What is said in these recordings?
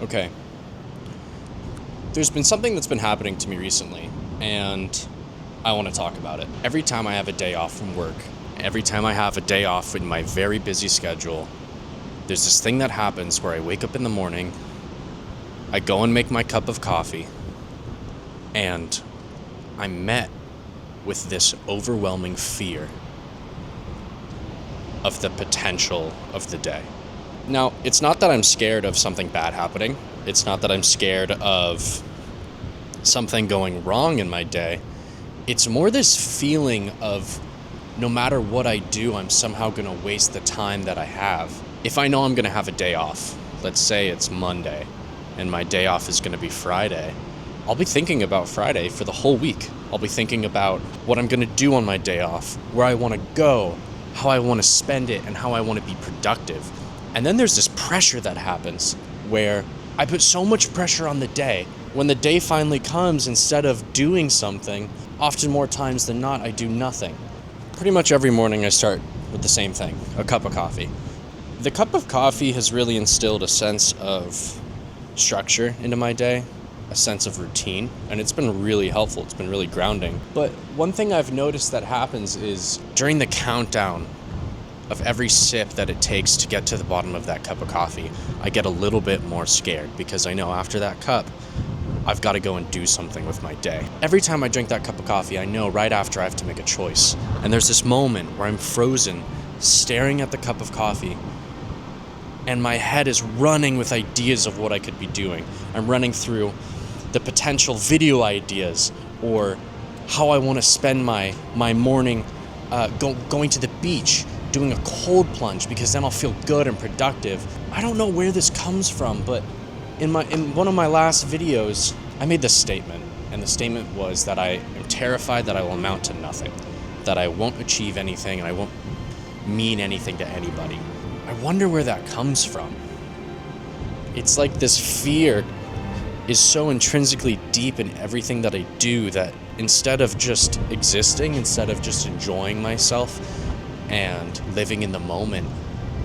Okay. There's been something that's been happening to me recently, and I want to talk about it. Every time I have a day off from work, every time I have a day off in my very busy schedule, there's this thing that happens where I wake up in the morning, I go and make my cup of coffee, and I'm met with this overwhelming fear of the potential of the day. Now, it's not that I'm scared of something bad happening. It's not that I'm scared of something going wrong in my day. It's more this feeling of no matter what I do, I'm somehow going to waste the time that I have. If I know I'm going to have a day off, let's say it's Monday, and my day off is going to be Friday, I'll be thinking about Friday for the whole week. I'll be thinking about what I'm going to do on my day off, where I want to go, how I want to spend it, and how I want to be productive. And then there's this pressure that happens where I put so much pressure on the day. When the day finally comes, instead of doing something, often more times than not, I do nothing. Pretty much every morning I start with the same thing, a cup of coffee. The cup of coffee has really instilled a sense of structure into my day, a sense of routine, and it's been really helpful. It's been really grounding. But one thing I've noticed that happens is during the countdown of every sip that it takes to get to the bottom of that cup of coffee, I get a little bit more scared because I know after that cup, I've got to go and do something with my day. Every time I drink that cup of coffee, I know right after I have to make a choice. And there's this moment where I'm frozen, staring at the cup of coffee, and my head is running with ideas of what I could be doing. I'm running through the potential video ideas or how I want to spend my morning going to the beach, doing a cold plunge, because then I'll feel good and productive. I don't know where this comes from, but in one of my last videos, I made this statement, and the statement was that I am terrified that I will amount to nothing, that I won't achieve anything, and I won't mean anything to anybody. I wonder where that comes from. It's like this fear is so intrinsically deep in everything that I do that instead of just existing, instead of just enjoying myself and living in the moment,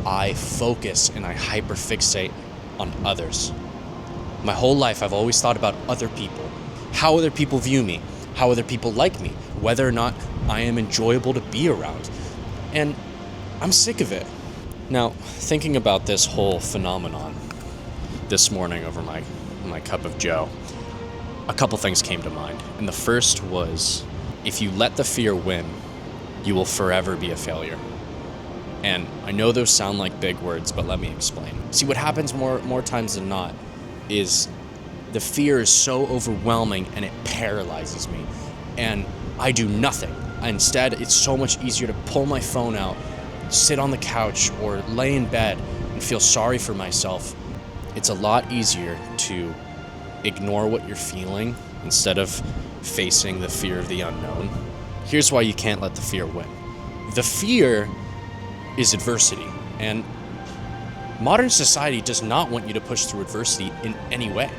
I focus and I hyperfixate on others. My whole life, I've always thought about other people, how other people view me, how other people like me, whether or not I am enjoyable to be around. And I'm sick of it. Now, thinking about this whole phenomenon this morning over my cup of joe, a couple things came to mind. And the first was, if you let the fear win, you will forever be a failure. And I know those sound like big words, but let me explain. See, what happens more times than not is the fear is so overwhelming and it paralyzes me. And I do nothing. Instead, it's so much easier to pull my phone out, sit on the couch, or lay in bed and feel sorry for myself. It's a lot easier to ignore what you're feeling instead of facing the fear of the unknown. Here's why you can't let the fear win. The fear is adversity, and modern society does not want you to push through adversity in any way.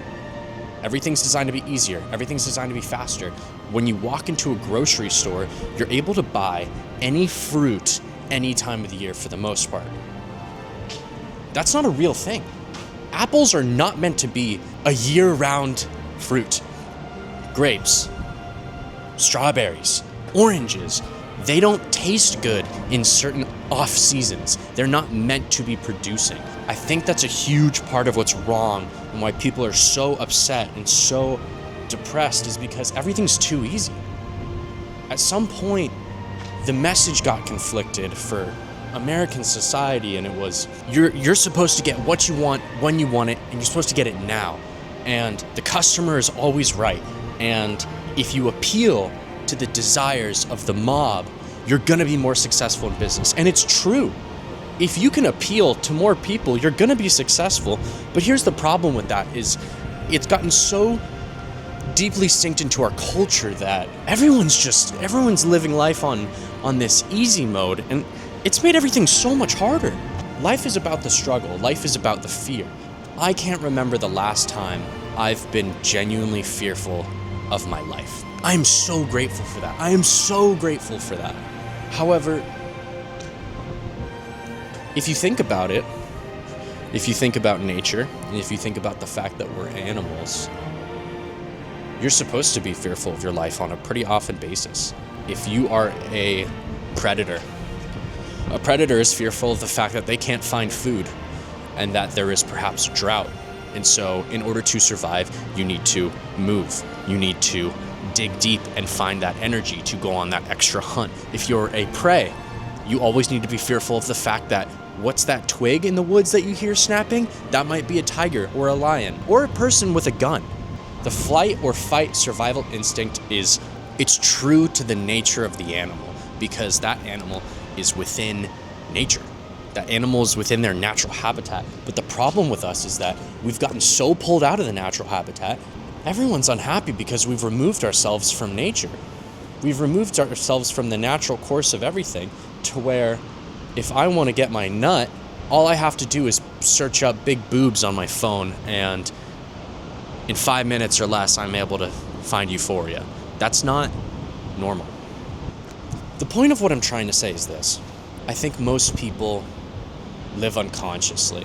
Everything's designed to be easier. Everything's designed to be faster. When you walk into a grocery store, you're able to buy any fruit any time of the year for the most part. That's not a real thing. Apples are not meant to be a year-round fruit. Grapes, strawberries, oranges, they don't taste good in certain off seasons. They're not meant to be producing. I think that's a huge part of what's wrong and why people are so upset and so depressed is because everything's too easy. At some point, the message got conflicted for American society, and it was, you're supposed to get what you want when you want it, and you're supposed to get it now. And the customer is always right. And if you appeal to the desires of the mob, you're gonna be more successful in business. And it's true. If you can appeal to more people, you're gonna be successful. But here's the problem with that is it's gotten so deeply synced into our culture that everyone's living life on this easy mode, and it's made everything so much harder. Life is about the struggle. Life is about the fear. I can't remember the last time I've been genuinely fearful of my life. I'm so grateful for that. I am so grateful for that. However, if you think about it, If you think about nature, and if you think about the fact that we're animals, you're supposed to be fearful of your life on a pretty often basis. If you are a predator is fearful of the fact that they can't find food and that there is perhaps drought. And so in order to survive, you need to move. You need to dig deep and find that energy to go on that extra hunt. If you're a prey, you always need to be fearful of the fact that what's that twig in the woods that you hear snapping? That might be a tiger or a lion or a person with a gun. The flight or fight survival instinct it's true to the nature of the animal because that animal is within nature. That animal is within their natural habitat. But the problem with us is that we've gotten so pulled out of the natural habitat, everyone's unhappy because we've removed ourselves from nature. We've removed ourselves from the natural course of everything to where if I want to get my nut, all I have to do is search up big boobs on my phone and in 5 minutes or less, I'm able to find euphoria. That's not normal. The point of what I'm trying to say is this. I think most people live unconsciously.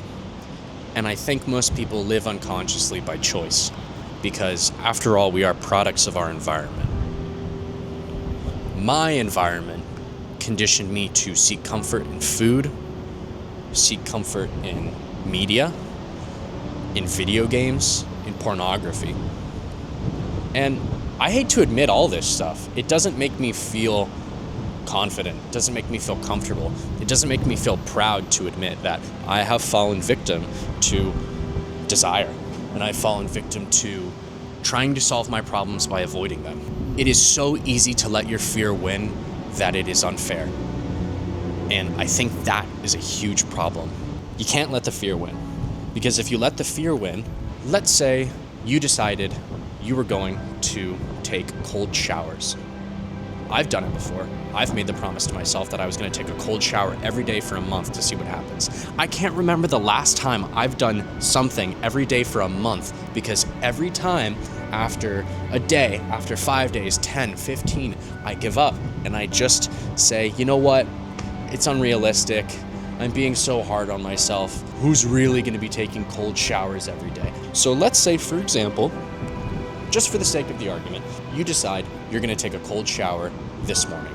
And I think most people live unconsciously by choice. Because after all, we are products of our environment. My environment conditioned me to seek comfort in food, seek comfort in media, in video games, in pornography. And I hate to admit all this stuff. It doesn't make me feel confident. It doesn't make me feel comfortable. It doesn't make me feel proud to admit that I have fallen victim to desire. And I've fallen victim to trying to solve my problems by avoiding them. It is so easy to let your fear win that it is unfair. And I think that is a huge problem. You can't let the fear win. Because if you let the fear win, let's say you decided you were going to take cold showers. I've done it before. I've made the promise to myself that I was going to take a cold shower every day for a month to see what happens. I can't remember the last time I've done something every day for a month because every time after a day, after 5 days, 10, 15, I give up and I just say, you know what? It's unrealistic. I'm being so hard on myself. Who's really going to be taking cold showers every day? So let's say, for example, just for the sake of the argument, you decide you're going to take a cold shower this morning.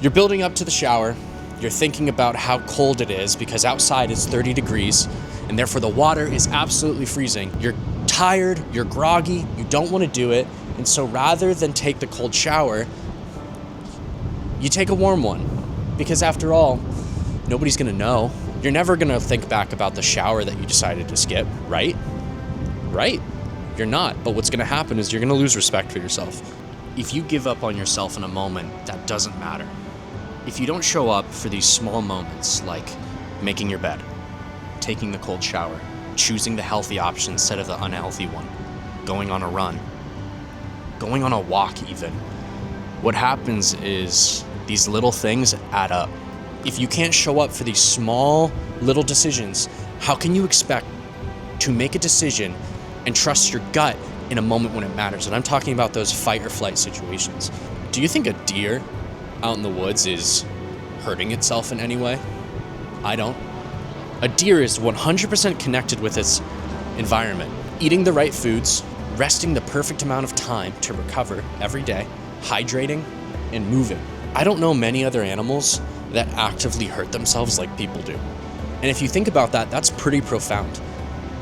You're building up to the shower. You're thinking about how cold it is because outside it's 30 degrees and therefore the water is absolutely freezing. You're tired, you're groggy, you don't want to do it. And so rather than take the cold shower, you take a warm one because after all, nobody's going to know. You're never going to think back about the shower that you decided to skip, right? Right? You're not. But what's going to happen is you're going to lose respect for yourself. If you give up on yourself in a moment, that doesn't matter. If you don't show up for these small moments like making your bed, taking the cold shower, choosing the healthy option instead of the unhealthy one, going on a run, going on a walk even, what happens is these little things add up. If you can't show up for these small little decisions, how can you expect to make a decision and trust your gut in a moment when it matters? And I'm talking about those fight or flight situations. Do you think a deer out in the woods is hurting itself in any way? I don't. A deer is 100% connected with its environment, eating the right foods, resting the perfect amount of time to recover every day, hydrating, and moving. I don't know many other animals that actively hurt themselves like people do. And if you think about that, that's pretty profound.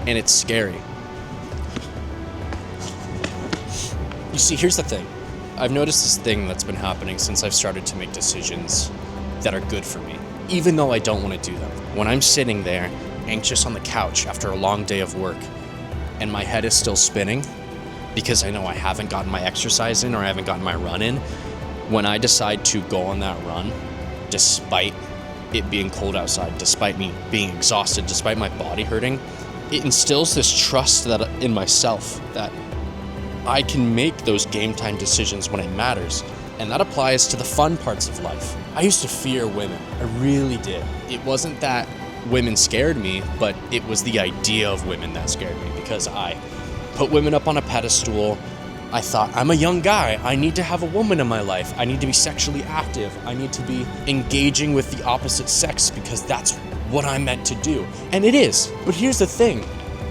And it's scary. You see, here's the thing. I've noticed this thing that's been happening since I've started to make decisions that are good for me, even though I don't want to do them. When I'm sitting there, anxious on the couch after a long day of work, and my head is still spinning because I know I haven't gotten my exercise in or I haven't gotten my run in, when I decide to go on that run, despite it being cold outside, despite me being exhausted, despite my body hurting, it instills this trust that in myself that I can make those game time decisions when it matters. And that applies to the fun parts of life. I used to fear women. I really did. It wasn't that women scared me, but it was the idea of women that scared me because I put women up on a pedestal. I thought, I'm a young guy. I need to have a woman in my life. I need to be sexually active. I need to be engaging with the opposite sex because that's what I'm meant to do. And it is. But here's the thing.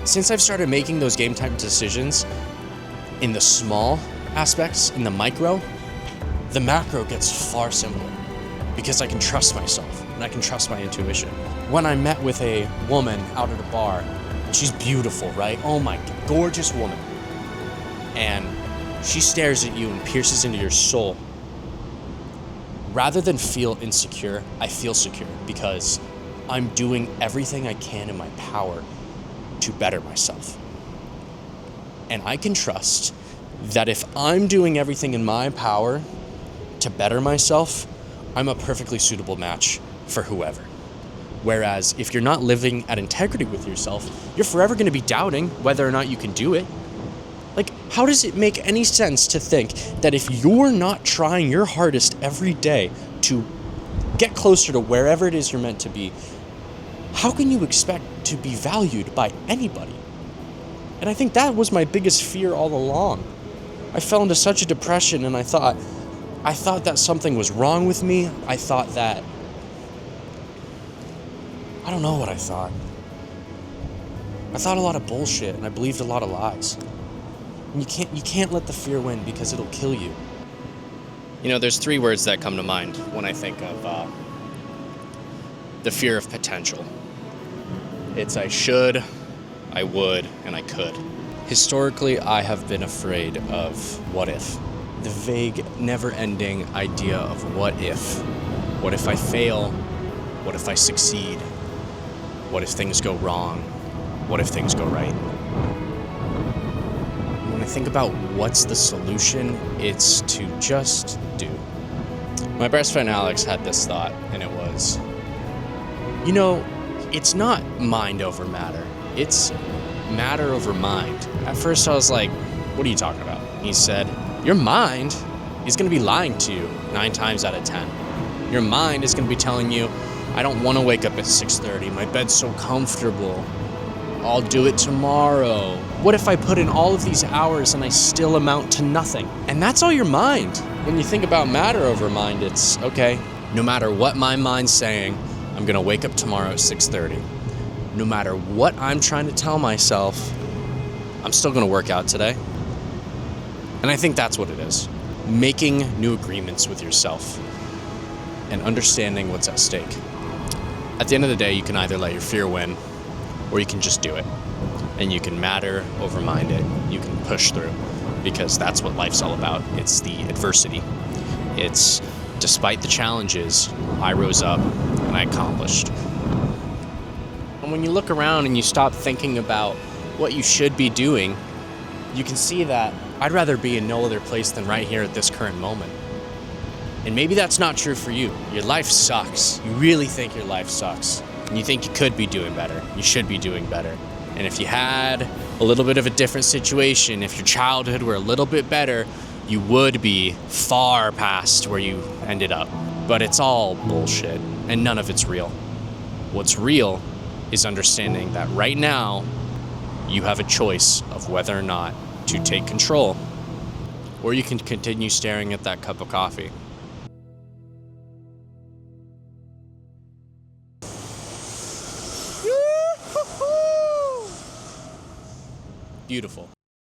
Since I've started making those game time decisions in the small aspects, in the micro, the macro gets far simpler because I can trust myself and I can trust my intuition. When I met with a woman out at a bar, she's beautiful, right? Oh my, gorgeous woman. And she stares at you and pierces into your soul. Rather than feel insecure, I feel secure because I'm doing everything I can in my power to better myself. And I can trust that if I'm doing everything in my power to better myself, I'm a perfectly suitable match for whoever. Whereas if you're not living at integrity with yourself, you're forever going to be doubting whether or not you can do it. Like, how does it make any sense to think that if you're not trying your hardest every day to get closer to wherever it is you're meant to be, how can you expect to be valued by anybody? And I think that was my biggest fear all along. I fell into such a depression and I thought that something was wrong with me. I thought that, I don't know what I thought. I thought a lot of bullshit and I believed a lot of lies. And you can't let the fear win because it'll kill you. You know, there's 3 words that come to mind when I think of the fear of potential. It's I should, I would, and I could. Historically, I have been afraid of what if. The vague, never-ending idea of what if. What if I fail? What if I succeed? What if things go wrong? What if things go right? When I think about what's the solution, it's to just do. My best friend Alex had this thought, and it was, you know, it's not mind over matter. It's matter over mind. At first I was like, what are you talking about? He said, your mind is going to be lying to you 9 times out of 10. Your mind is going to be telling you, I don't want to wake up at 6:30. My bed's so comfortable. I'll do it tomorrow. What if I put in all of these hours and I still amount to nothing? And that's all your mind. When you think about matter over mind, it's, okay, no matter what my mind's saying, I'm going to wake up tomorrow at 6:30. No matter what I'm trying to tell myself, I'm still going to work out today. And I think that's what it is. Making new agreements with yourself and understanding what's at stake. At the end of the day, you can either let your fear win or you can just do it. And you can matter over mind it. You can push through because that's what life's all about. It's the adversity. It's despite the challenges, I rose up and I accomplished. And when you look around and you stop thinking about what you should be doing, you can see that I'd rather be in no other place than right here at this current moment. And maybe that's not true for you. Your life sucks. You really think your life sucks. And you think you could be doing better. You should be doing better. And if you had a little bit of a different situation, if your childhood were a little bit better, you would be far past where you ended up. But it's all bullshit, and none of it's real. What's real is understanding that right now, you have a choice of whether or not to take control, or you can continue staring at that cup of coffee. Beautiful.